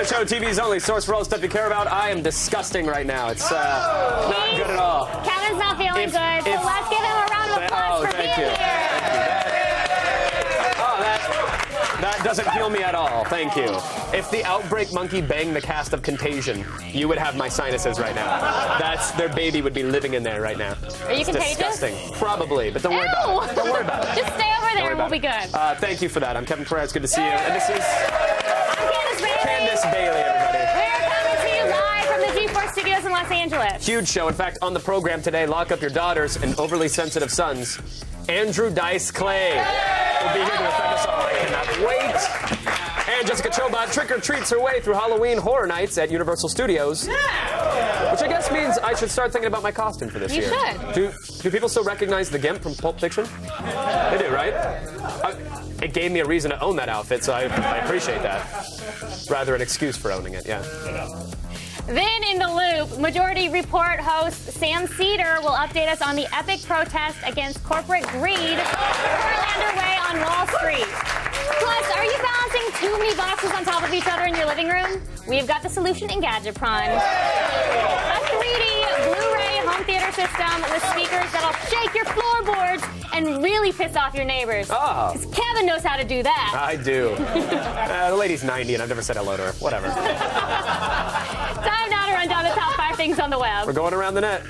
Show, TV's only source for all the stuff you care about. I am disgusting right now. It's not good at all. Kevin's not feeling good, so let's give him a round of applause for being here. That doesn't heal me at all. Thank you. If the Outbreak monkey banged the cast of Contagion, you would have my sinuses right now. Their baby would be living in there right now. Are you contagious? Disgusting. Probably, but don't worry about it. Don't worry about it. Just stay over there and we'll be good. Thank you for that. I'm Kevin Perez. Good to see you. And this is I'm Candace Bailey. Candace Bailey, everybody. We're coming to you live from the G4 studios in Los Angeles. Huge show. In fact, on the program today, lock up your daughters and overly sensitive sons. Andrew Dice Clay will be here to defend us all. I cannot wait. And Jessica Chobot trick-or-treats her way through Halloween Horror Nights at Universal Studios. Which I guess means I should start thinking about my costume for this year. You should. Do people still recognize the Gimp from Pulp Fiction? They do, right? It gave me a reason to own that outfit, so I appreciate that. Rather an excuse for owning it, yeah. Then in the loop, Majority Report host Sam Cedar will update us on the epic protest against corporate greed currently underway on Wall Street. Plus, are you balancing too many boxes on top of each other in your living room? We've got the solution in Gadgetron. A 3D Blu-ray home theater system with speakers that'll shake your floorboards and really piss off your neighbors. Oh. Because Kevin knows how to do that. I do. The lady's 90 and I've never said hello to her. Whatever. Time now to run down the top 5 things on the web. We're going around the net.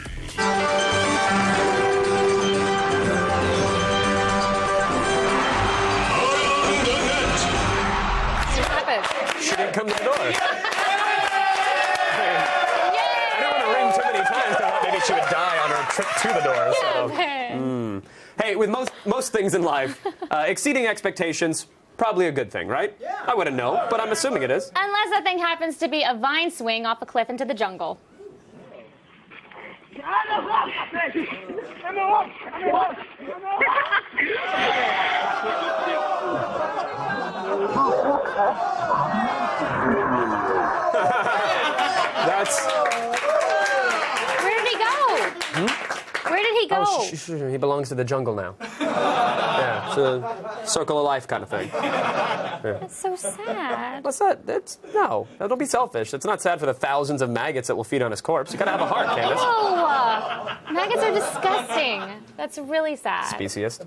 She didn't come to the door. I didn't want to ring too many times. I thought maybe she would die on her trip to the door. So. Hey, with most things in life, exceeding expectations, probably a good thing, right? Yeah. I wouldn't know, but I'm assuming it is. Unless that thing happens to be a vine swing off a cliff into the jungle. That's... Where did he go? Where did he go? Oh, he belongs to the jungle now. Yeah, it's a circle of life kind of thing. Yeah. That's so sad. What's that? No, don't be selfish. It's not sad for the thousands of maggots that will feed on his corpse. You gotta have a heart, Candace. Oh, maggots are disgusting. That's really sad. Speciest.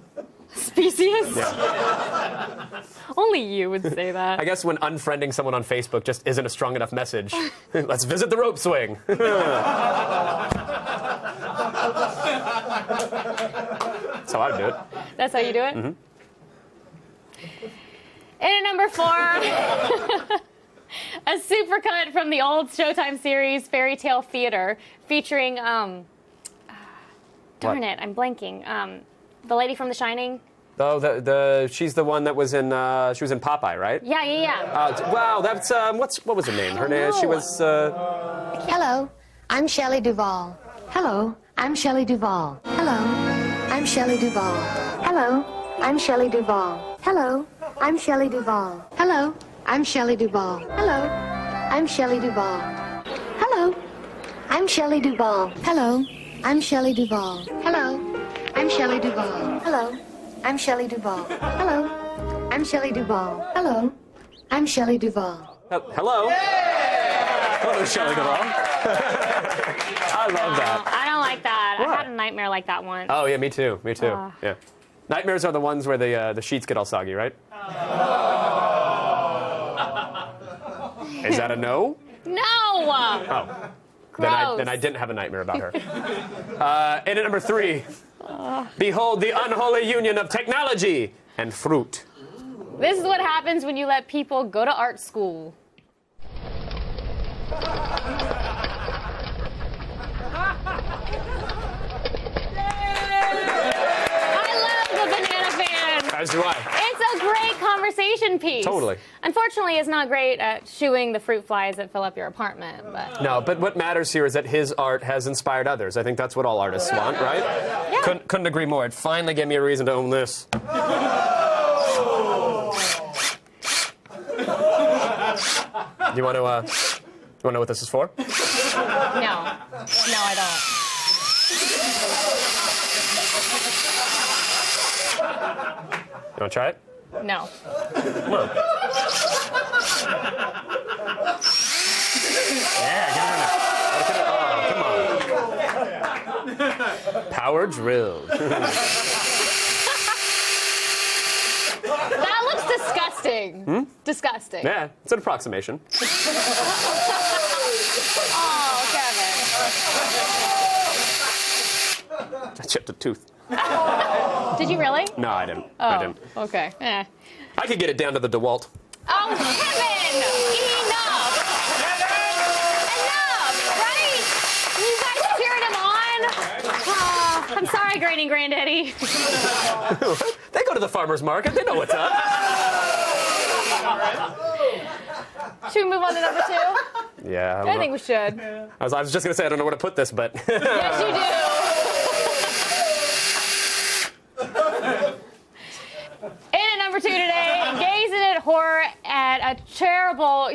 Speciest? Yeah. Only you would say that. I guess when unfriending someone on Facebook just isn't a strong enough message. Let's visit the rope swing. That's how I do it. That's how you do it? Mm-hmm. And at number 4, a supercut from the old Showtime series Fairy Tale Theater featuring, darn it, I'm blanking. The lady from The Shining. Oh, she's the one that was in, she was in Popeye, right? Yeah. Wow, that's, what was her name? Her name, she was, Hello, I'm Shelley Duvall. Hello, I'm Shelley Duvall. Hello, I'm Shelley Duvall. Hello, I'm Shelley Duvall. Hello, I'm Shelley Duvall. Hello, I'm Shelley Duvall. Hello, I'm Shelley Duvall. Hello, I'm Shelley Duvall. Hello, I'm Shelley Duvall. Hello, I'm Shelley Duvall. Hello, I'm Shelley Duvall. Hello, I'm Shelley Duvall. Hello, I'm Shelley Duvall. Hello? Hello, Shelley Duvall. I love that. I don't like that. What? I had a nightmare like that once. Oh, yeah, me too. Yeah. Nightmares are the ones where the sheets get all soggy, right? Is that a no? No! Oh. Gross. Then I didn't have a nightmare about her. And at number 3, behold the unholy union of technology and fruit. This is what happens when you let people go to art school. As do I. It's a great conversation piece. Totally. Unfortunately, it's not great at shooing the fruit flies that fill up your apartment. But No, but what matters here is that his art has inspired others. I think that's what all artists want, right? Yeah. Couldn't agree more. It finally gave me a reason to own this. Do you want to know what this is for? No, I don't. You want to try it? No. Come on. Yeah, get in there. Oh, come on. Power drill. That looks disgusting. Disgusting. Yeah, it's an approximation. Oh, Kevin. I chipped a tooth. Did you really? No, I didn't. Oh, I didn't. okay. Eh. I could get it down to the DeWalt. Oh, Kevin! Enough! Enough! Right? You guys cheered him on? Oh, I'm sorry, Granny Granddaddy. They go to the farmer's market. They know what's up. Should we move on to number 2? Yeah, I think we should. I was just going to say I don't know where to put this, but... Yes, you do. And at number 2 today, gazing at horror at a terrible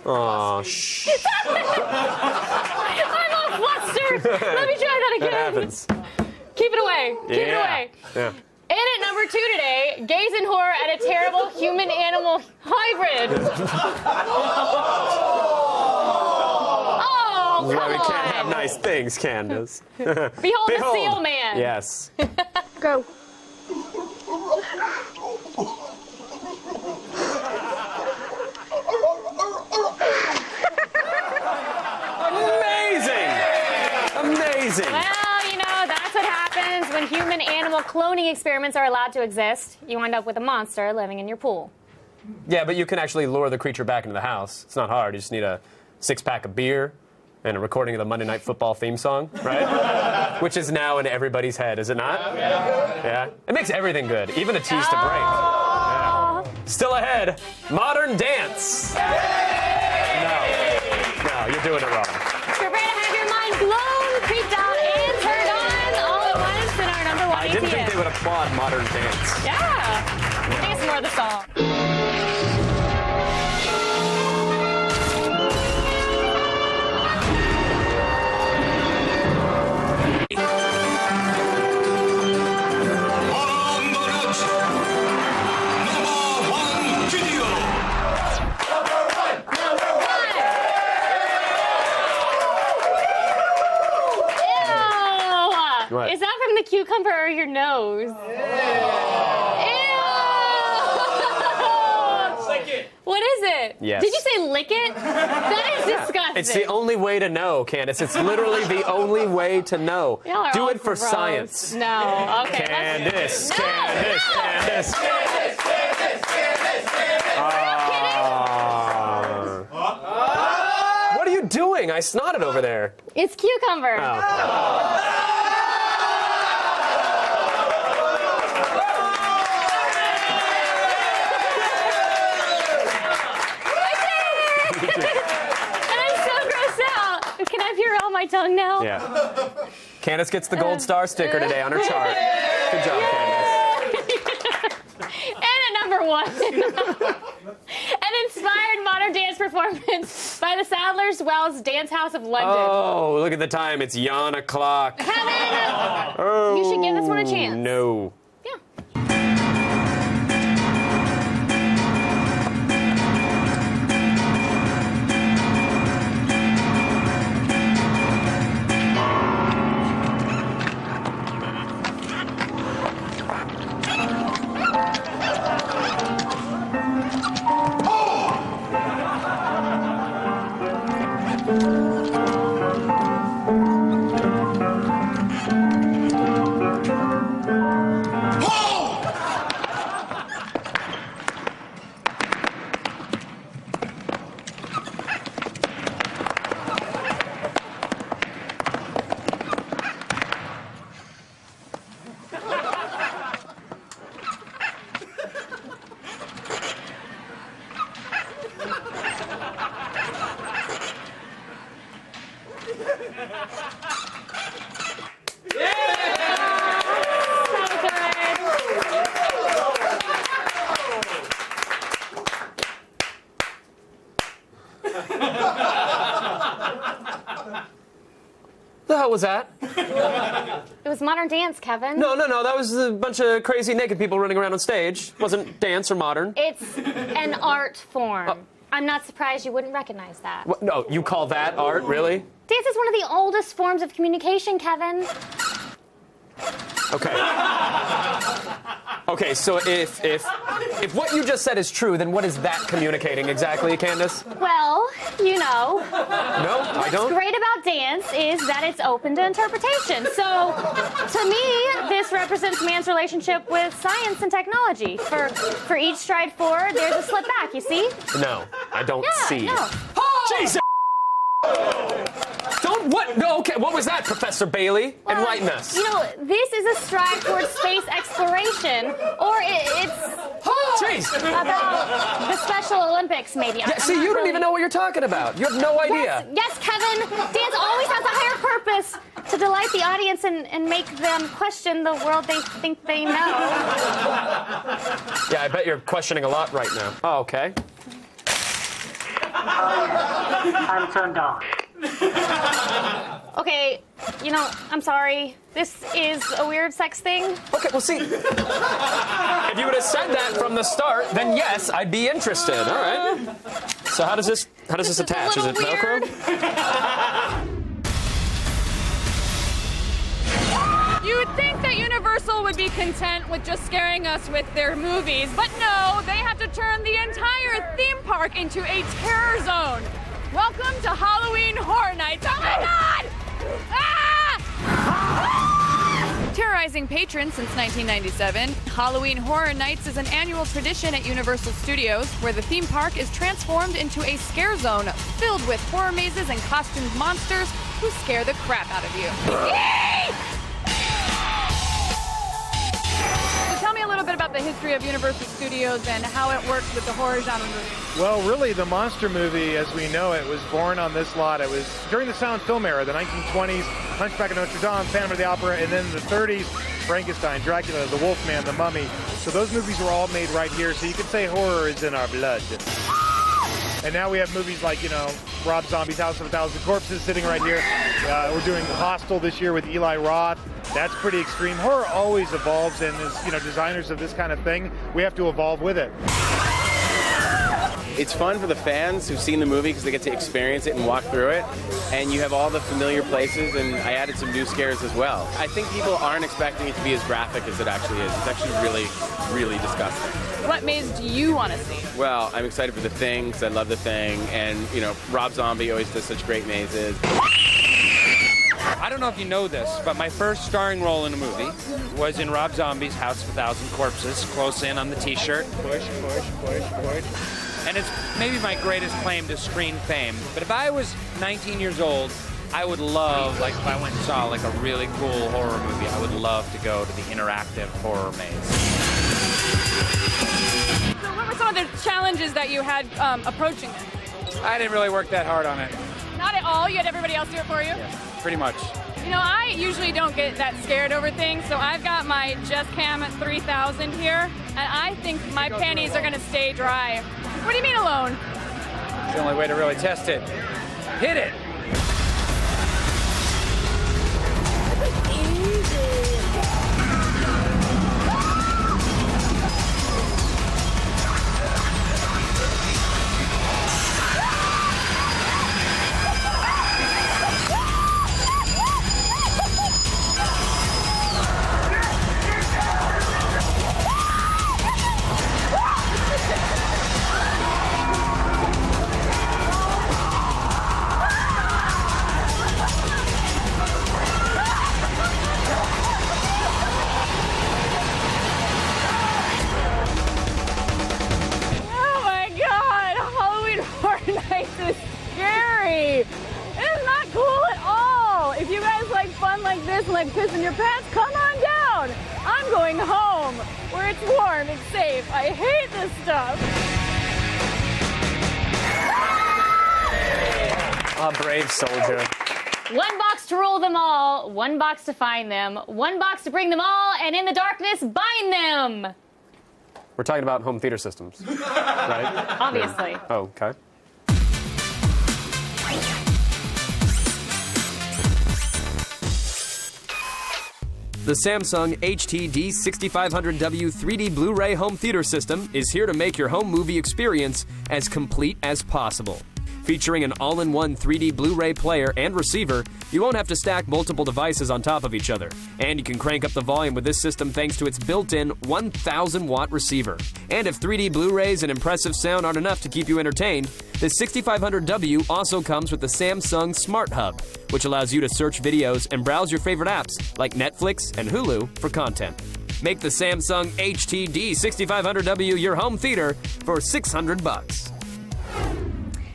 Aw, shh. I'm all flustered. Let me try that again. That happens. Keep it away. Keep it Yeah. away. Yeah. And at number 2 today, gaze in horror at a terrible human-animal hybrid. Oh, This is why come we on. can't have nice things, Candace. Behold the seal man. Yes. Go. Amazing! Amazing! Well, you know, that's what happens when human-animal cloning experiments are allowed to exist. You wind up with a monster living in your pool. Yeah, but you can actually lure the creature back into the house. It's not hard. You just need a 6-pack of beer and a recording of the Monday Night Football theme song, right? Which is now in everybody's head, is it not? Yeah. It makes everything good, even a tease to break. Yeah. Still ahead, modern dance. No, you're doing it wrong. Prepare to have your mind blown, creeped out, and turned on all at once in our number 1 I didn't think ATM. they would applaud modern dance. Yeah. I think it's more of the song. Ew! What? Is that from the cucumber or your nose? Ew! What is it? Yes. Did you say lick it? That is disgusting. It's the only way to know, Candace. It's literally the only way to know. Y'all are Do all it for gross. science. No. Okay. Candace, No, Candace, no. Candace. What are you doing? I snotted over there. It's cucumber. Oh. And I'm so grossed out. Can I pure all my tongue now? Yeah. Candace gets the gold star sticker today on her chart. Good job, Candace. And at number 1, an inspired modern dance performance by the Sadler's Wells Dance House of London. Oh, look at the time. It's yawn o'clock. Kevin, Oh, you should give this one a chance. No. Yeah. The hell was that? It was modern dance, Kevin. No, that was a bunch of crazy naked people running around on stage. Wasn't dance or modern. It's an art form. I'm not surprised you wouldn't recognize that. What? No, you call that art, really? Dance is one of the oldest forms of communication, Kevin. Okay. Okay, so if what you just said is true, then what is that communicating exactly, Candace? Well, you know. No, I don't. What's great about dance is that it's open to interpretation. So, to me, this represents man's relationship with science and technology. For each stride forward, there's a slip back, you see? No, I don't see. No. Jesus! Don't what? No, okay. What was that, Professor Bailey? Enlighten us. You know, this is a stride towards space exploration, or it's Jeez! about the Special Olympics, maybe. Yeah, see, you don't even know what you're talking about. You have no idea. Yes, Kevin. Dance always has a higher purpose to delight the audience and make them question the world they think they know. Yeah, I bet you're questioning a lot right now. Oh, okay. I'm turned on. Okay, you know, I'm sorry. This is a weird sex thing. Okay, well, see, if you would have said that from the start, then yes, I'd be interested. All right. So how does this attach? Is it weird. Velcro? You would think that Universal would be content with just scaring us with their movies, but no, they have to turn the entire theme park into a terror zone. Welcome to Halloween Horror Nights. Oh my God! Ah! Terrorizing patrons since 1997, Halloween Horror Nights is an annual tradition at Universal Studios where the theme park is transformed into a scare zone filled with horror mazes and costumed monsters who scare the crap out of you. Yay! Tell me a little bit about the history of Universal Studios and how it works with the horror genre movies. Well, really, the monster movie, as we know it, was born on this lot. It was during the silent film era, the 1920s, Hunchback of Notre Dame, Phantom of the Opera, and then the 30s, Frankenstein, Dracula, The Wolfman, The Mummy. So those movies were all made right here, so you could say horror is in our blood. And now we have movies like, you know, Rob Zombie's House of a Thousand Corpses sitting right here. We're doing Hostel this year with Eli Roth. That's pretty extreme. Horror always evolves, and as, you know, designers of this kind of thing, we have to evolve with it. It's fun for the fans who've seen the movie because they get to experience it and walk through it. And you have all the familiar places, and I added some new scares as well. I think people aren't expecting it to be as graphic as it actually is. It's actually really, really disgusting. What maze do you want to see? Well, I'm excited for The Thing because I love The Thing. And, you know, Rob Zombie always does such great mazes. I don't know if you know this, but my first starring role in a movie was in Rob Zombie's House of a Thousand Corpses, close in on the t-shirt. Push, push, push, push. And it's maybe my greatest claim to screen fame. But if I was 19 years old, I would love, like if I went and saw like a really cool horror movie, I would love to go to the interactive horror maze. So what were some of the challenges that you had approaching it? I didn't really work that hard on it. Not at all? You had everybody else do it for you? Yeah, pretty much. You know, I usually don't get that scared over things, so I've got my JustCam at 3000 here, and I think my panties are going to stay dry. What do you mean alone? It's the only way to really test it. Hit it! Like pissing your pants, come on down. I'm going home where it's warm, it's safe. I hate this stuff. A brave soldier. One box to rule them all, one box to find them, one box to bring them all, and in the darkness, bind them. We're talking about home theater systems, right? Obviously. Yeah. Oh, okay. The Samsung HTD 6500W 3D Blu-ray home theater system is here to make your home movie experience as complete as possible. Featuring an all-in-one 3D Blu-ray player and receiver, you won't have to stack multiple devices on top of each other. And you can crank up the volume with this system thanks to its built-in 1,000-watt receiver. And if 3D Blu-rays and impressive sound aren't enough to keep you entertained, the 6500W also comes with the Samsung Smart Hub, which allows you to search videos and browse your favorite apps like Netflix and Hulu for content. Make the Samsung HTD 6500W your home theater for $600.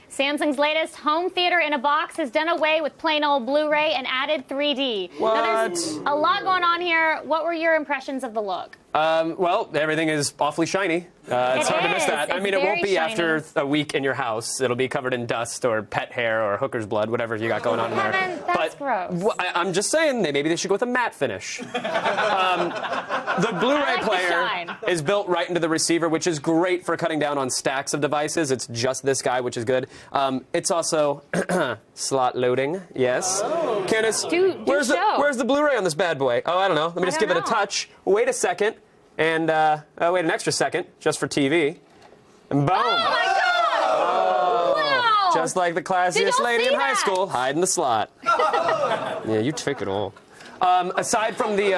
Samsung's latest home theater in a box has done away with plain old Blu-ray and added 3D. What? Now, there's a lot going on here. What were your impressions of the look? Well, everything is awfully shiny. It's hard to miss that. I mean, it won't be shiny. after a week in your house. It'll be covered in dust or pet hair or hooker's blood, whatever you got going on in there. That's gross. I'm just saying, maybe they should go with a matte finish. The Blu-ray like the player shine. is built right into the receiver, which is great for cutting down on stacks of devices. It's just this guy, which is good. It's also slot loading. Yes. Candace, where's the Blu-ray on this bad boy? Oh, I don't know. Let me just give it a touch. Wait a second. And wait an extra second, just for TV. And boom! Oh my God! Wow! Just like the classiest lady in high school, hide in the slot. Yeah, you took it all. Aside from the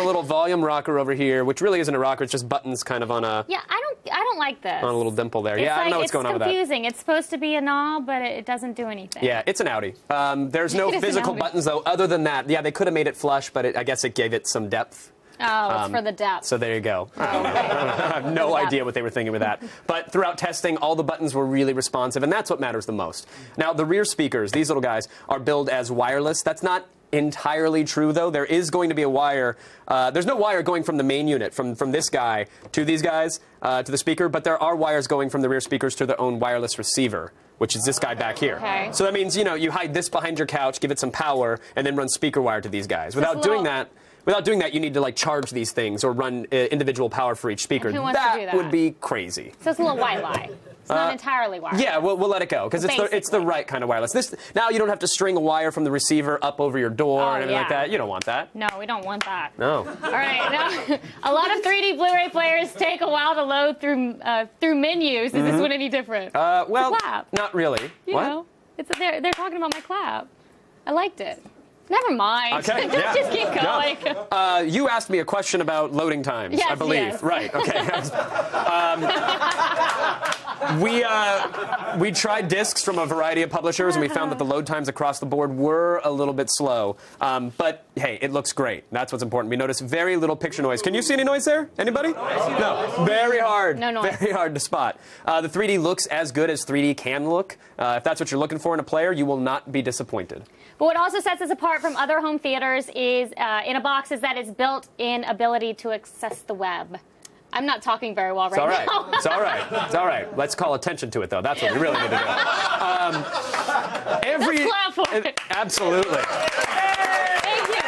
little volume rocker over here, which really isn't a rocker, it's just buttons kind of on a I don't like this. on a little dimple there. Yeah, I don't know what's going on with that. It's confusing. It's supposed to be a knob, but it doesn't do anything. Yeah, it's an Audi. There's no It is an physical Audi. buttons though. Other than that, yeah, they could have made it flush, but I guess it gave it some depth. Oh, it's for the depth. So there you go. I have no idea what they were thinking with that. But throughout testing, all the buttons were really responsive, and that's what matters the most. Now, the rear speakers, these little guys, are billed as wireless. That's not entirely true, though. There is going to be a wire. There's no wire going from the main unit, from this guy to these guys, to the speaker, but there are wires going from the rear speakers to their own wireless receiver, which is this guy back here. Okay. So that means, you hide this behind your couch, give it some power, and then run speaker wire to these guys. Without doing that, you need to charge these things or run individual power for each speaker. And who wants to do that? Would be crazy. So it's a little white lie. It's not entirely wireless. Yeah, we'll let it go because it's the right kind of wireless. Now you don't have to string a wire from the receiver up over your door and anything like that. You don't want that. No, we don't want that. No. All right. Now, a lot of 3D Blu-ray players take a while to load through menus. Is this one any different? Well, it's a clap. Not really. You know, they're talking about my clap. I liked it. Never mind. Okay, Just keep going. No. You asked me a question about loading times, Yes, I believe. yes. Right, okay. We tried discs from a variety of publishers, and we found that the load times across the board were a little bit slow. But, hey, it looks great. That's what's important. We noticed very little picture noise. Can you see any noise there? Anybody? No. Very hard. No noise. Very hard to spot. The 3D looks as good as 3D can look. If that's what you're looking for in a player, you will not be disappointed. But what also sets us apart from other home theaters is in a box is that it's built-in ability to access the web. I'm not talking very well now. It's all right. It's all right. Let's call attention to it, though. That's what we really need to do. Let's clap for it. Absolutely. Thank you.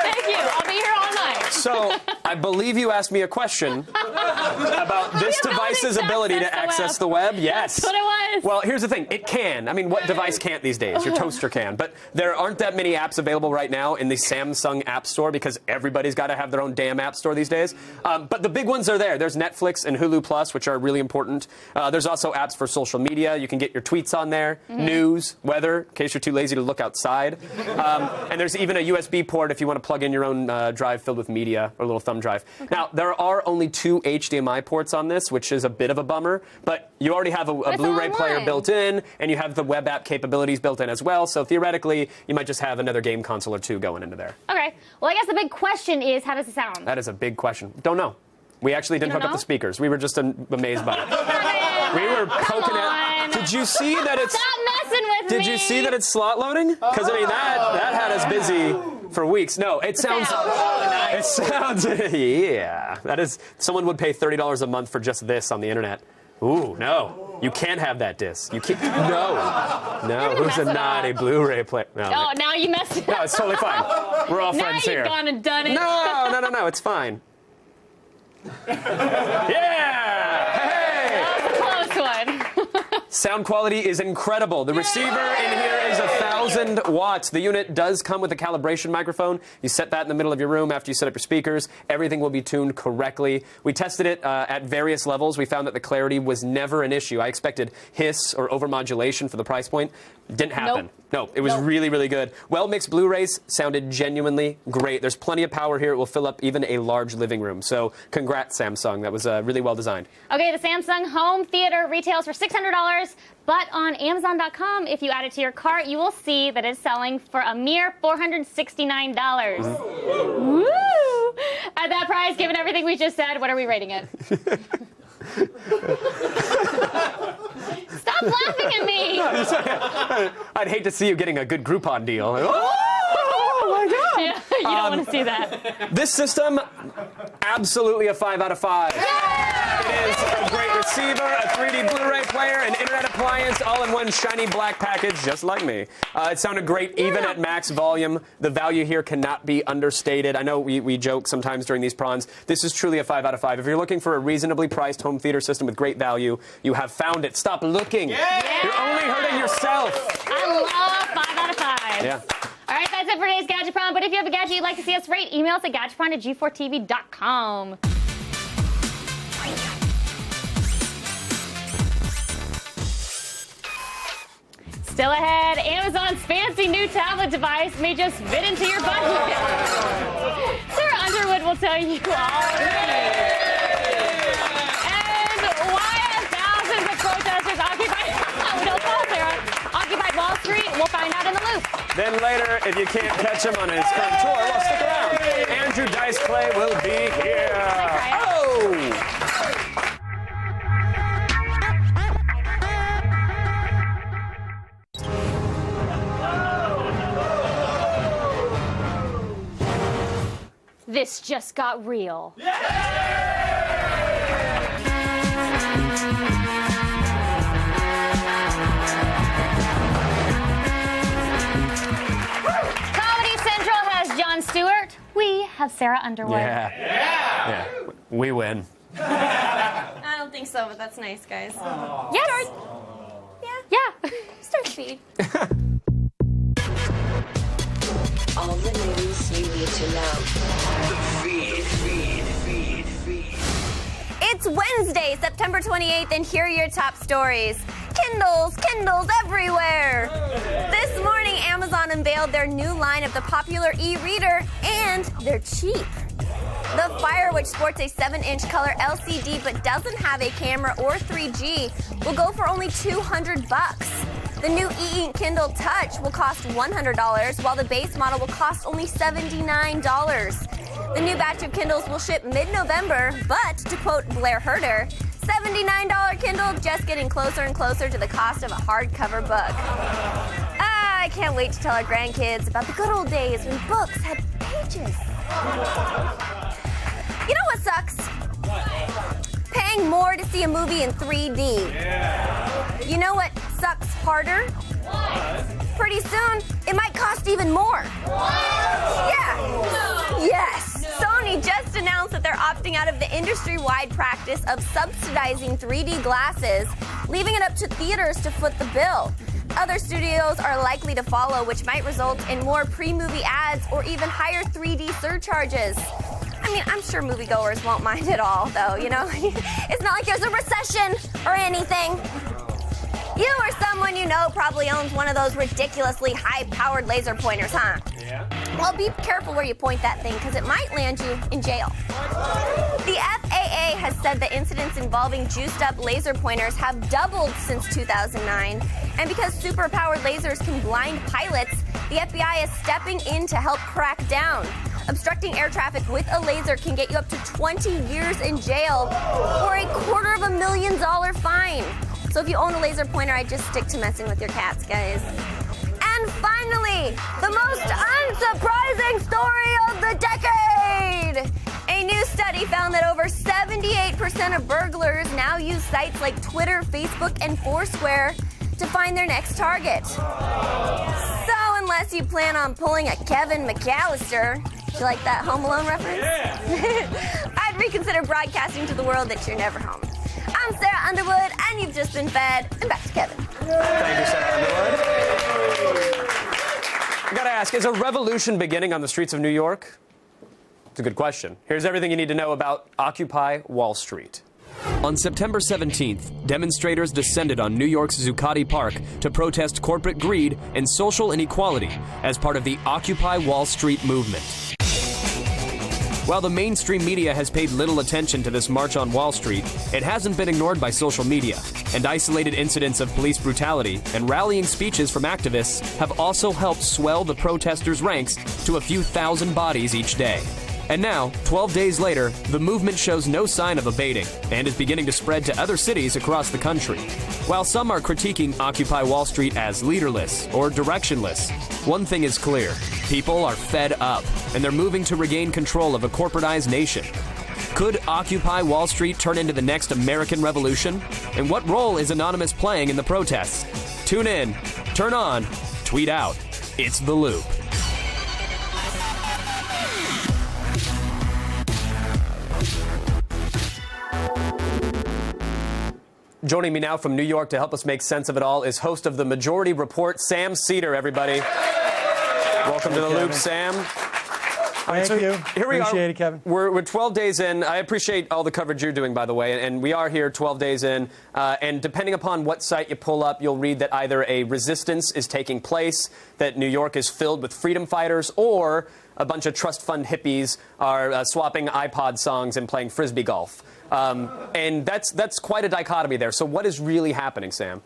Thank you. I'll be here all night. So, I believe you asked me a question about this device's ability to access the web. Yes. That's what it was. Well, here's the thing. It can. I mean, what device can't these days? Your toaster can. But there aren't that many apps available right now in the Samsung App Store because everybody's got to have their own damn app store these days. But the big ones are there. There's Netflix and Hulu Plus, which are really important. There's also apps for social media. You can get your tweets on there, news, weather, in case you're too lazy to look outside. And there's even a USB port if you want to plug in your own drive filled with media or a little thumb drive. Okay. Now, there are only 2 HDMI ports on this, which is a bit of a bummer, but you already have a Blu-ray player built in, and you have the web app capabilities built in as well, so theoretically, you might just have another game console or 2 going into there. Okay. Well, I guess the big question is, how does it sound? That is a big question. Don't know. We actually didn't hook up the speakers. We were just amazed by it. We were poking at. Did you see that it's? Stop messing with me. Did you see that it's slot loading? Because I mean that had us busy for weeks. No, it sounds. It sounds. Yeah, that is. Someone would pay $30 a month for just this on the internet. Ooh, no. You can't have that disc. You can't. No. Who's a naughty Blu-ray player? No. Oh, now you messed it up. No, it's totally fine. We're all friends here. Now you've gone and done it. No. It's fine. Yeah! Hey! That was a close one. Sound quality is incredible. The receiver in here is 1,000 1,000 watts. The unit does come with a calibration microphone. You set that in the middle of your room after you set up your speakers. Everything will be tuned correctly. We tested it at various levels. We found that the clarity was never an issue. I expected hiss or overmodulation for the price point. Didn't happen. No, it was really, really good. Well-mixed Blu-rays sounded genuinely great. There's plenty of power here. It will fill up even a large living room. So congrats, Samsung. That was really well designed. Okay, the Samsung home theater retails for $600, but on Amazon.com, if you add it to your cart, you will see that it's selling for a mere $469. Woo! At that price, given everything we just said, what are we rating it? Stop laughing at me! I'd hate to see you getting a good Groupon deal. Oh my God! Yeah, you don't want to see that. This system, absolutely a 5 out of 5. It is a great receiver, a 3D Blu-ray player, an internet appliance, all in one shiny black package, just like me. It sounded great even at max volume. The value here cannot be understated. I know we joke sometimes during these prawns. This is truly a 5 out of 5. If you're looking for a reasonably priced home theater system with great value, you have found it. Stop looking. Yeah. You're only hurting yourself. I love 5 out of 5. Yeah. All right, that's it for today's Gadget Prom. But if you have a gadget you'd like to see us rate, email us at gadgetprom@g4tv.com. Still ahead, Amazon's fancy new tablet device may just fit into your budget. Sarah Underwood will tell you all. And why have thousands of protesters occupied Wall Street? We'll find out in the loop. Then later, if you can't catch him on his current tour, well, stick around. Andrew Dice Clay will be here. Oh! This just got real. Comedy Central has Jon Stewart. We have Sarah Underwood. Yeah. We win. I don't think so, but that's nice, guys. Yes. Yeah. Start speed. All the news you need to know. The feed. It's Wednesday, September 28th, and here are your top stories. Kindles everywhere. This morning, Amazon unveiled their new line of the popular e-reader, and they're cheap. The Fire, which sports a 7-inch color LCD but doesn't have a camera or 3G, will go for only $200. The new e-ink Kindle Touch will cost $100, while the base model will cost only $79. The new batch of Kindles will ship mid-November, but to quote Blair Herter, $79 Kindle just getting closer and closer to the cost of a hardcover book. I can't wait to tell our grandkids about the good old days when books had pages. You know what sucks? Paying more to see a movie in 3D. You know what sucks harder? Pretty soon, it might cost even more. Yeah. Yes. Sony just announced that they're opting out of the industry-wide practice of subsidizing 3D glasses, leaving it up to theaters to foot the bill. Other studios are likely to follow, which might result in more pre-movie ads or even higher 3D surcharges. I mean, I'm sure moviegoers won't mind at all, though, you know? It's not like there's a recession or anything. You or someone you know probably owns one of those ridiculously high-powered laser pointers, huh? Yeah. Well, be careful where you point that thing, because it might land you in jail. The FAA has said the incidents involving juiced-up laser pointers have doubled since 2009. And because super-powered lasers can blind pilots, the FBI is stepping in to help crack down. Obstructing air traffic with a laser can get you up to 20 years in jail or a $250,000 fine. So if you own a laser pointer, I'd just stick to messing with your cats, guys. And finally, the most unsurprising story of the decade! A new study found that over 78% of burglars now use sites like Twitter, Facebook, and Foursquare to find their next target. So unless you plan on pulling a Kevin McAllister, do you like that Home Alone reference? Yeah. I'd reconsider broadcasting to the world that you're never home. I'm Sarah Underwood, and you've just been fed. And back to Kevin. Thank you, Sarah Underwood. I gotta ask, is a revolution beginning on the streets of New York? It's a good question. Here's everything you need to know about Occupy Wall Street. On September 17th, demonstrators descended on New York's Zuccotti Park to protest corporate greed and social inequality as part of the Occupy Wall Street movement. While the mainstream media has paid little attention to this march on Wall Street, it hasn't been ignored by social media, and isolated incidents of police brutality and rallying speeches from activists have also helped swell the protesters' ranks to a few thousand bodies each day. And now, 12 days later, the movement shows no sign of abating and is beginning to spread to other cities across the country. While some are critiquing Occupy Wall Street as leaderless or directionless, one thing is clear. People are fed up, and they're moving to regain control of a corporatized nation. Could Occupy Wall Street turn into the next American Revolution? And what role is Anonymous playing in the protests? Tune in, turn on, tweet out. It's The Loop. Joining me now from New York to help us make sense of it all is host of The Majority Report, Sam Seder, everybody. Welcome to The Loop, Sam. Thank you. Here we appreciate are. It, Kevin. We're 12 days in. I appreciate all the coverage you're doing, by the way. And we are here 12 days in. And depending upon what site you pull up, you'll read that either a resistance is taking place, that New York is filled with freedom fighters, or a bunch of trust fund hippies are swapping iPod songs and playing Frisbee golf. And that's quite a dichotomy there. So what is really happening, Sam?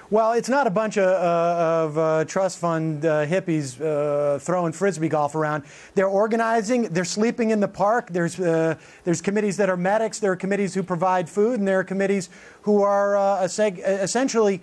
Well, it's not a bunch of trust fund hippies throwing Frisbee golf around. They're organizing. They're sleeping in the park. There's committees that are medics. There are committees who provide food, and there are committees who are essentially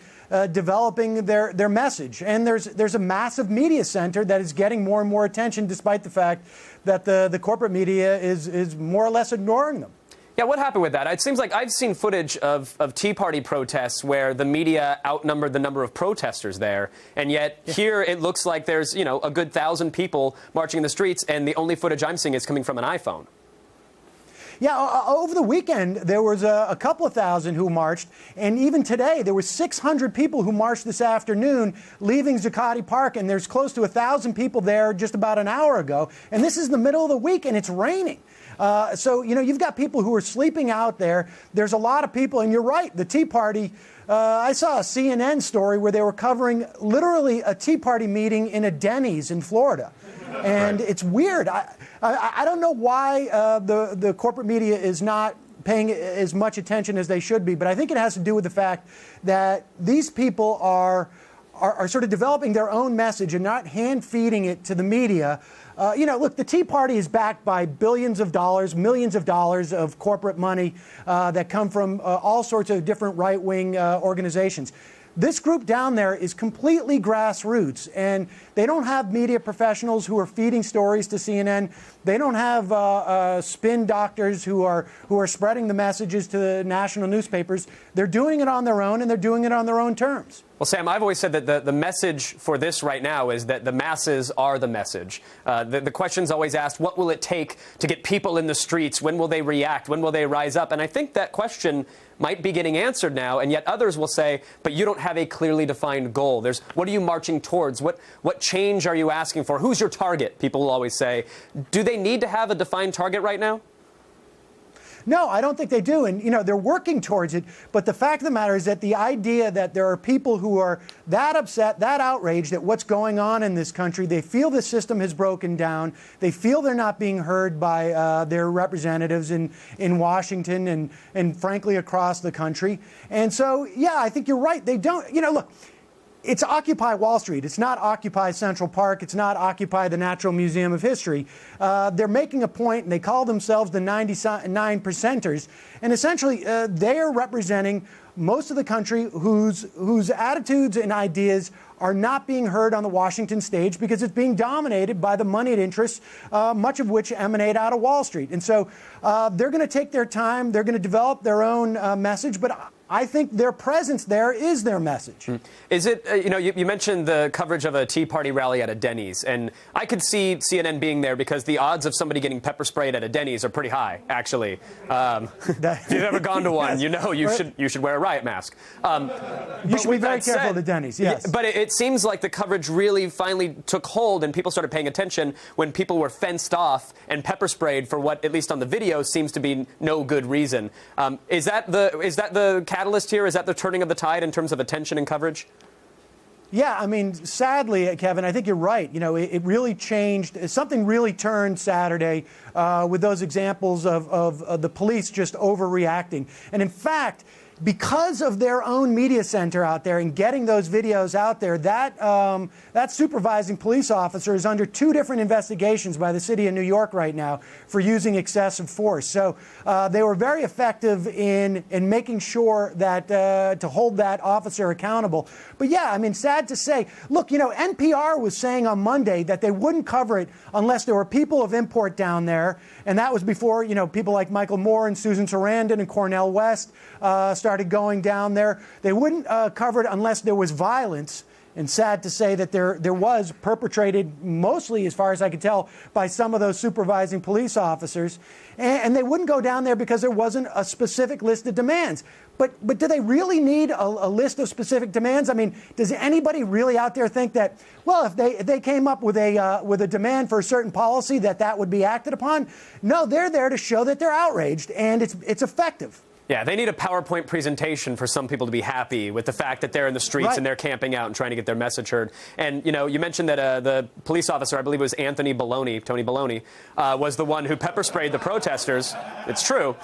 developing their message. And there's a massive media center that is getting more and more attention, despite the fact that the corporate media is more or less ignoring them. Yeah, what happened with that? It seems like I've seen footage of Tea Party protests where the media outnumbered the number of protesters there, and yet here it looks like there's, a good 1,000 people marching in the streets, and the only footage I'm seeing is coming from an iPhone. Yeah, over the weekend, there was a couple of thousand who marched, and even today, there were 600 people who marched this afternoon leaving Zuccotti Park, and there's close to 1,000 people there just about an hour ago, and this is the middle of the week, and it's raining. So, you've got people who are sleeping out there. There's a lot of people, and you're right, the Tea Party, I saw a CNN story where they were covering literally a Tea Party meeting in a Denny's in Florida. And it's weird. I don't know why the corporate media is not paying as much attention as they should be, but I think it has to do with the fact that these people are sort of developing their own message and not hand-feeding it to the media. Look, the Tea Party is backed by billions of dollars, millions of dollars of corporate money that come from all sorts of different right-wing organizations. This group down there is completely grassroots, and they don't have media professionals who are feeding stories to CNN. They don't have spin doctors who are spreading the messages to the national newspapers. They're doing it on their own, and they're doing it on their own terms. Well, Sam, I've always said that the message for this right now is that the masses are the message. The question's always asked, what will it take to get people in the streets? When will they react? When will they rise up? And I think that question might be getting answered now, and yet others will say, but you don't have a clearly defined goal. What are you marching towards? What change are you asking for? Who's your target? People will always say. Do they need to have a defined target right now? No, I don't think they do. And, they're working towards it. But the fact of the matter is that the idea that there are people who are that upset, that outraged at what's going on in this country, they feel the system has broken down. They feel they're not being heard by their representatives in Washington and frankly, across the country. And so, yeah, I think you're right. They don't, look. It's Occupy Wall Street. It's not Occupy Central Park. It's not Occupy the Natural Museum of History. They're making a point, and they call themselves the 99 percenters. And essentially, they are representing most of the country whose attitudes and ideas are not being heard on the Washington stage because it's being dominated by the moneyed interests, much of which emanate out of Wall Street. And so they're going to take their time. They're going to develop their own message. But I think their presence there is their message. Is it, you mentioned the coverage of a Tea Party rally at a Denny's, and I could see CNN being there because the odds of somebody getting pepper sprayed at a Denny's are pretty high, actually. If you've ever gone to one, you should wear a riot mask. You should be very careful at the Denny's, yes. But it seems like the coverage really finally took hold and people started paying attention when people were fenced off and pepper sprayed for what, at least on the video, seems to be no good reason. Is that the catalyst here? Is that the turning of the tide in terms of attention and coverage? Yeah, I mean, sadly, Kevin, I think you're right. It really changed. Something really turned Saturday with those examples of the police just overreacting. And in fact, because of their own media center out there and getting those videos out there, that supervising police officer is under 2 different investigations by the city of New York right now for using excessive force. So they were very effective in making sure that to hold that officer accountable. But yeah, I mean, sad to say, look, NPR was saying on Monday that they wouldn't cover it unless there were people of import down there. And that was before, people like Michael Moore and Susan Sarandon and Cornel West started going down there. They wouldn't cover it unless there was violence. And sad to say that there was perpetrated, mostly as far as I could tell, by some of those supervising police officers. And they wouldn't go down there because there wasn't a specific list of demands. But do they really need a list of specific demands? I mean, does anybody really out there think that, well, if they came up with a demand for a certain policy, that would be acted upon? No, they're there to show that they're outraged, and it's effective. Yeah, they need a PowerPoint presentation for some people to be happy with the fact that they're in the streets and they're camping out and trying to get their message heard. And, you mentioned that the police officer, I believe it was Tony Baloney, was the one who pepper sprayed the protesters. It's true.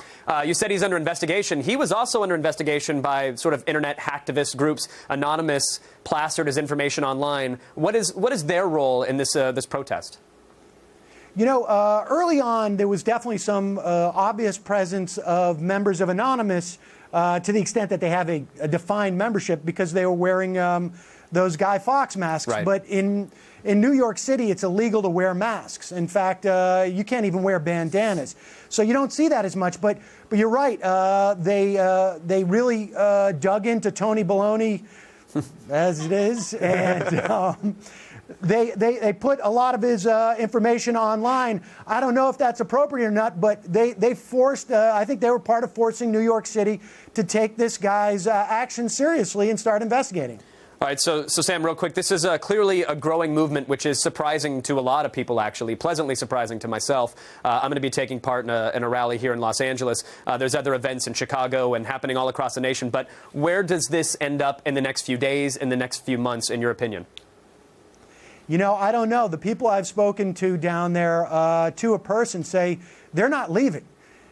You said he's under investigation. He was also under investigation by sort of internet hacktivist groups. Anonymous plastered his information online. What is their role in this protest? Early on, there was definitely some obvious presence of members of Anonymous to the extent that they have a defined membership because they were wearing those Guy Fawkes masks. Right. But in New York City, it's illegal to wear masks. In fact, you can't even wear bandanas. So you don't see that as much. But you're right. They really dug into Tony Baloney, as it is, and They put a lot of his information online. I don't know if that's appropriate or not, but they forced, I think they were part of forcing New York City to take this guy's action seriously and start investigating. All right, so Sam, real quick, this is clearly a growing movement, which is surprising to a lot of people, actually, pleasantly surprising to myself. I'm going to be taking part in a rally here in Los Angeles. There's other events in Chicago and happening all across the nation. But where does this end up in the next few days, in the next few months, in your opinion? I don't know. The people I've spoken to down there, to a person, say they're not leaving.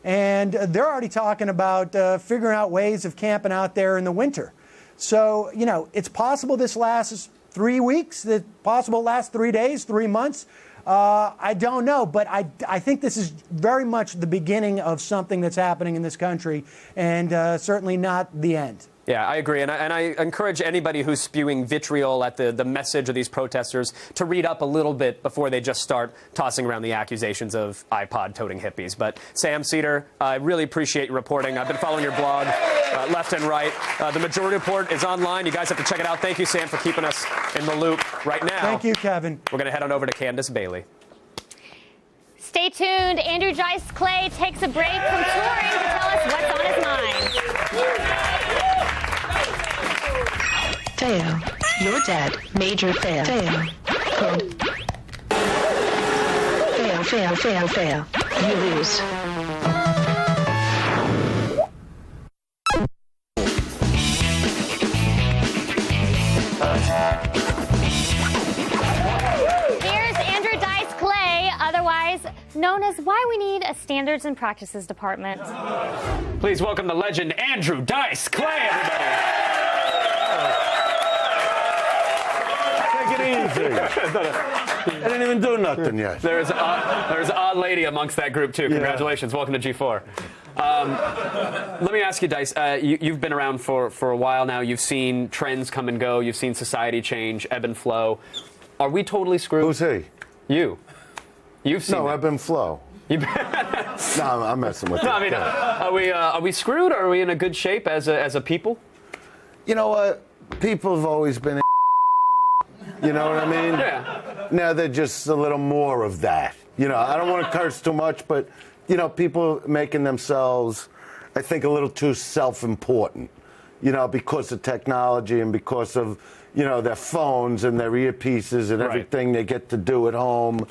And they're already talking about figuring out ways of camping out there in the winter. So, it's possible this lasts 3 weeks, it's possible it lasts 3 days, 3 months. I don't know, but I think this is very much the beginning of something that's happening in this country, and certainly not the end. Yeah, I agree. And I encourage anybody who's spewing vitriol at the message of these protesters to read up a little bit before they just start tossing around the accusations of iPod-toting hippies. But Sam Seder, I really appreciate your reporting. I've been following your blog left and right. The Majority Report is online. You guys have to check it out. Thank you, Sam, for keeping us in the loop right now. Thank you, Kevin. We're going to head on over to Candace Bailey. Stay tuned. Andrew Dice Clay takes a break from touring to tell us what's on his mind. Fail. You're dead. Major fail. Fail. Fail, fail, fail, fail. You lose. Here's Andrew Dice Clay, otherwise known as Why We Need a Standards and Practices Department. Please welcome the legend, Andrew Dice Clay, everybody. Take it easy. I didn't even do nothing yet. There's an odd lady amongst that group, too. Congratulations. Yeah. Welcome to G4. Let me ask you, Dice, you've been around for a while now. You've seen trends come and go. You've seen society change, ebb and flow. Are we totally screwed? Who's he? You. You've seen ebb and flow. You No, I'm messing with you. No, I mean, are we screwed, or are we in a good shape as a people? You know what? People have always been. You know what I mean? Yeah. Now they're just a little more of that. You know, I don't want to curse too much, but you know, people making themselves, I think, a little too self-important. You know, because of technology and because of, you know, their phones and their earpieces and everything they get to do at home.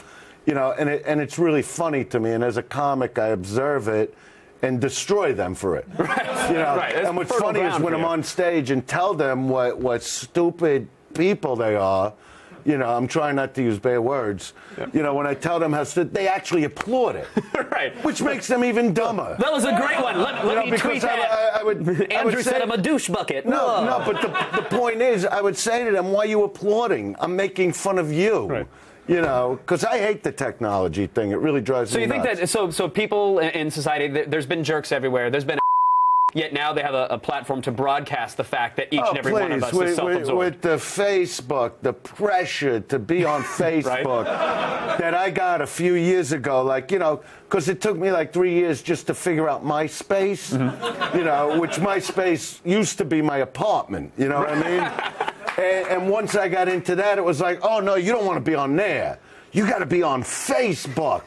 You know, and it's really funny to me. And as a comic, I observe it and destroy them for it. Right. You know, Right. and what's funny is when I'm on stage and tell them what stupid people they are. You know, I'm trying not to use bad words. Yeah. You know, when I tell them how they actually applaud it. Right. Which makes them even dumber. That was a great one. Let me tweet that. Andrew said I'm a douche bucket. No, but the point is, I would say to them, why are you applauding? I'm making fun of you. Right. You know, because I hate the technology thing. It really drives me nuts. So you think that, so people in society, there's been jerks everywhere. There's been yet now they have a platform to broadcast the fact that each and every one of us is self-absorbed. With the Facebook, the pressure to be on Facebook that I got a few years ago, like, you know, because it took me like 3 years just to figure out MySpace, you know, which MySpace used to be my apartment, you know what I mean? And once I got into that, it was like, oh, no, you don't want to be on there. You got to be on Facebook.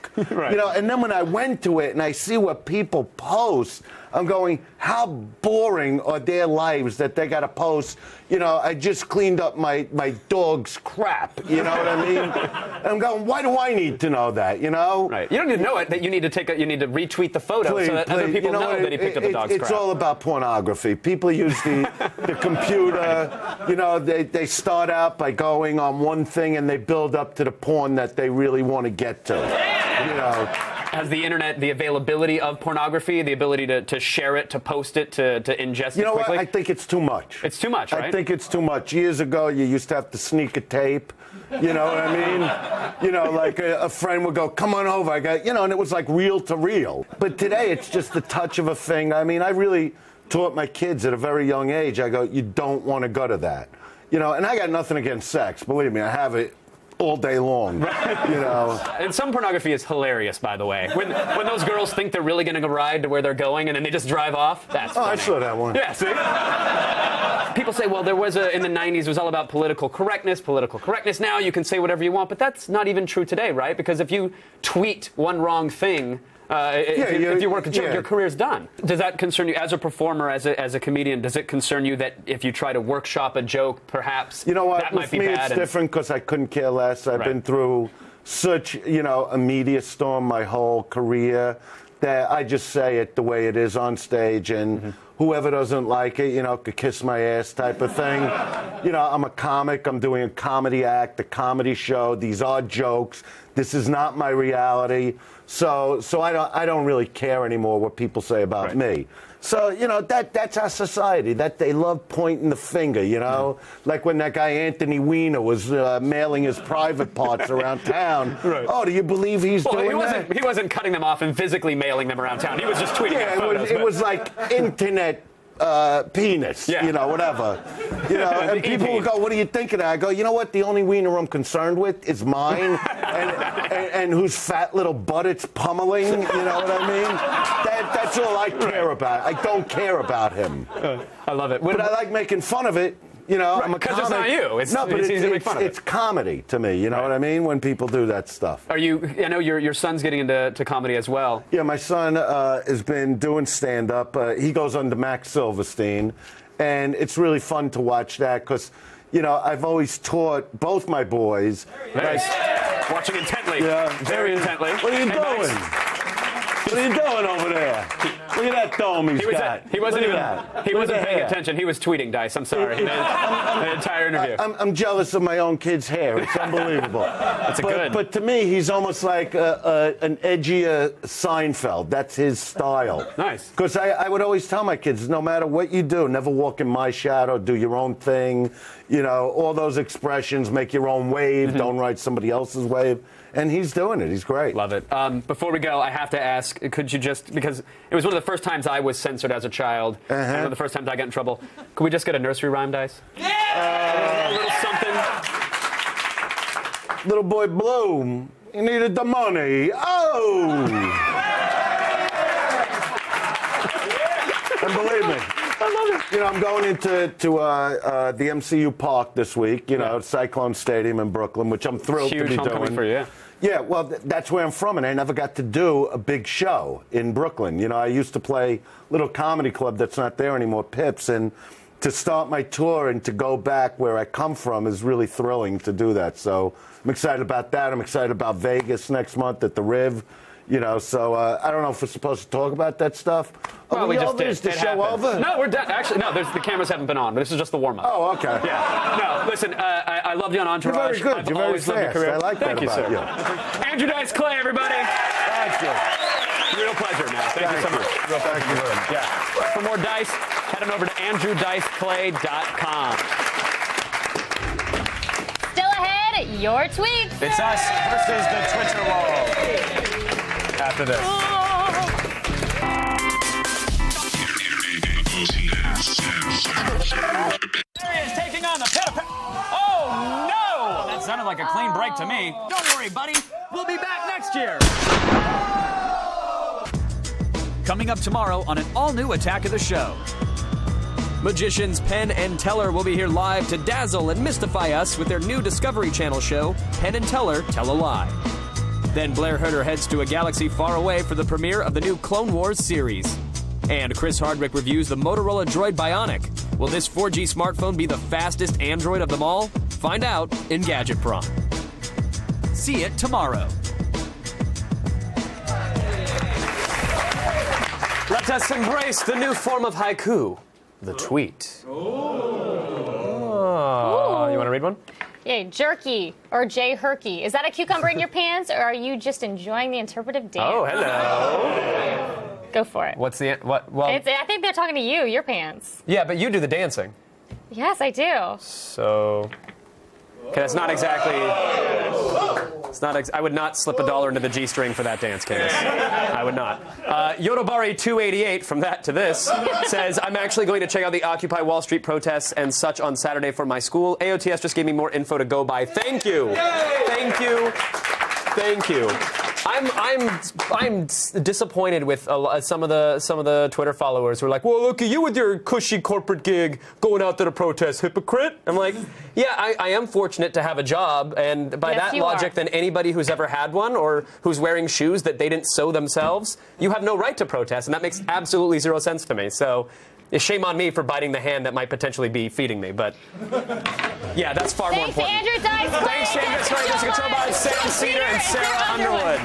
You know, and then when I went to it and I see what people post, I'm going, how boring are their lives that they got to post? You know, I just cleaned up my dog's crap. You know what I mean? And I'm going, why do I need to know that? You know? Right. You don't need to know it. That you need to you need to retweet the photo so that other people know that he picked up the dog's crap. It's all about pornography. People use the computer. You know, they start out by going on one thing and they build up to the porn that they really want to get to. You know. Has the internet the availability of pornography, the ability to share it, to post it, to ingest it quickly? You know what? I think it's too much. It's too much, right? I think it's too much. Years ago, you used to have to sneak a tape. You know what I mean? You know, like a friend would go, come on over. I got, you know, and it was like reel to reel. But today, it's just the touch of a thing. I mean, I really taught my kids at a very young age. I go, you don't want to go to that. You know, and I got nothing against sex. Believe me, I have it all day long, you know. And some pornography is hilarious, by the way. When those girls think they're really going to ride to where they're going and then they just drive off, that's funny. I saw that one. Yeah, see? People say, well, there was in the 90s, it was all about political correctness. Now you can say whatever you want, but that's not even true today, right? Because if you tweet one wrong thing, if you work a joke, your career's done. Does that concern you as a performer, as a comedian? Does it concern you that if you try to workshop a joke, perhaps you know what? that might be bad? With me, it's different because I couldn't care less. I've been through such, you know, a media storm my whole career that I just say it the way it is on stage, and whoever doesn't like it, you know, could kiss my ass type of thing. You know, I'm a comic. I'm doing a comedy act, a comedy show. These are jokes. This is not my reality. So I don't really care anymore what people say about me. So, you know, that's our society, that they love pointing the finger, you know? Like when that guy Anthony Weiner was mailing his private parts around town. Oh, do you believe he's doing that? He wasn't cutting them off and physically mailing them around town. He was just tweeting photos. It was like internet penis, you know, whatever. You know, and people will go, what do you think of that? I go, you know what? The only wiener I'm concerned with is mine and whose fat little butt it's pummeling. You know what I mean? That's all I care about. I don't care about him. I love it. But I like making fun of it. You know, I'm a comic. Because it's not you. It's easy to make fun of it. It's comedy to me. You know what I mean? When people do that stuff. I know your son's getting into comedy as well. Yeah, my son has been doing stand-up. He goes under Max Silverstein, and it's really fun to watch that because, you know, I've always taught both my boys. Watching intently. Yeah, very intently. What are you doing? What are you doing over there? Look at that dome he's got. He wasn't paying attention. He was tweeting, Dice. I'm sorry. The entire interview. I'm jealous of my own kid's hair. It's unbelievable. But to me, he's almost like an edgier Seinfeld. That's his style. Nice. Because I would always tell my kids, no matter what you do, never walk in my shadow, do your own thing. You know, all those expressions, make your own wave, don't ride somebody else's wave. And he's doing it. He's great. Love it. Before we go, I have to ask, could you just, because it was one of the first times I was censored as a child, and one of the first times I got in trouble, could we just get a nursery rhyme, Dice? Yeah! A little something. Little boy Blue He needed the money. Oh! And believe me, you know, I'm going into the MCU Park this week, you know, Cyclone Stadium in Brooklyn, which I'm thrilled to be doing. For you, yeah. Yeah, well, that's where I'm from, and I never got to do a big show in Brooklyn. You know, I used to play a little comedy club that's not there anymore, Pips, and to start my tour and to go back where I come from is really thrilling to do that. So I'm excited about that. I'm excited about Vegas next month at the Riv. You know, so I don't know if we're supposed to talk about that stuff. Well, we just did. Is the show over? No, we're done. Actually, no, the cameras haven't been on. This is just the warm-up. Oh, okay. Yeah. No, listen, I loved you on Entourage. You're very good. I've You're very always loved your fast. career. I like Thank that you, about sir. you. Andrew Dice Clay, everybody. Thank you. Real pleasure, man. Thank you so much. Real Thank you very much. Yeah. For more Dice, head on over to AndrewDiceClay.com. Still ahead, your tweets. It's us versus the Twitter wall. After this. There he is, taking on the Pepper. Oh, no! That sounded like a clean break to me. Don't worry, buddy. We'll be back next year. Coming up tomorrow on an all-new Attack of the Show. Magicians Penn and Teller will be here live to dazzle and mystify us with their new Discovery Channel show, Penn and Teller Tell a Lie. Then Blair Herter heads to a galaxy far away for the premiere of the new Clone Wars series. And Chris Hardwick reviews the Motorola Droid Bionic. Will this 4G smartphone be the fastest Android of them all? Find out in Gadget Prom. See it tomorrow. Let us embrace the new form of haiku, the tweet. Oh. You want to read one? Yeah, jerky or J Herky. Is that a cucumber in your pants, or are you just enjoying the interpretive dance? Oh, hello. Go for it. What's the what? Well, I think they're talking to you. Your pants. yeah, but you do the dancing. Yes, I do. So, okay, that's not exactly. It's not. I would not slip $1 into the G-string for that dance, Candace. I would not. Yodobari288 from that to this says, I'm actually going to check out the Occupy Wall Street protests and such on Saturday for my school. AOTS just gave me more info to go by. Thank you. Thank you. Thank you. I'm disappointed with some of the Twitter followers who are like, well, look at you with your cushy corporate gig going out to the protest, hypocrite. I'm like, yeah, I am fortunate to have a job, and by that logic, then anybody who's ever had one or who's wearing shoes that they didn't sew themselves, you have no right to protest, and that makes absolutely zero sense to me. So, shame on me for biting the hand that might potentially be feeding me, but yeah, that's far more important. Thanks, Andrew Dice Clay. Thanks, Andrew Dice Clay, Jessica Chobot, Sam Cedar, and Sarah Underwood.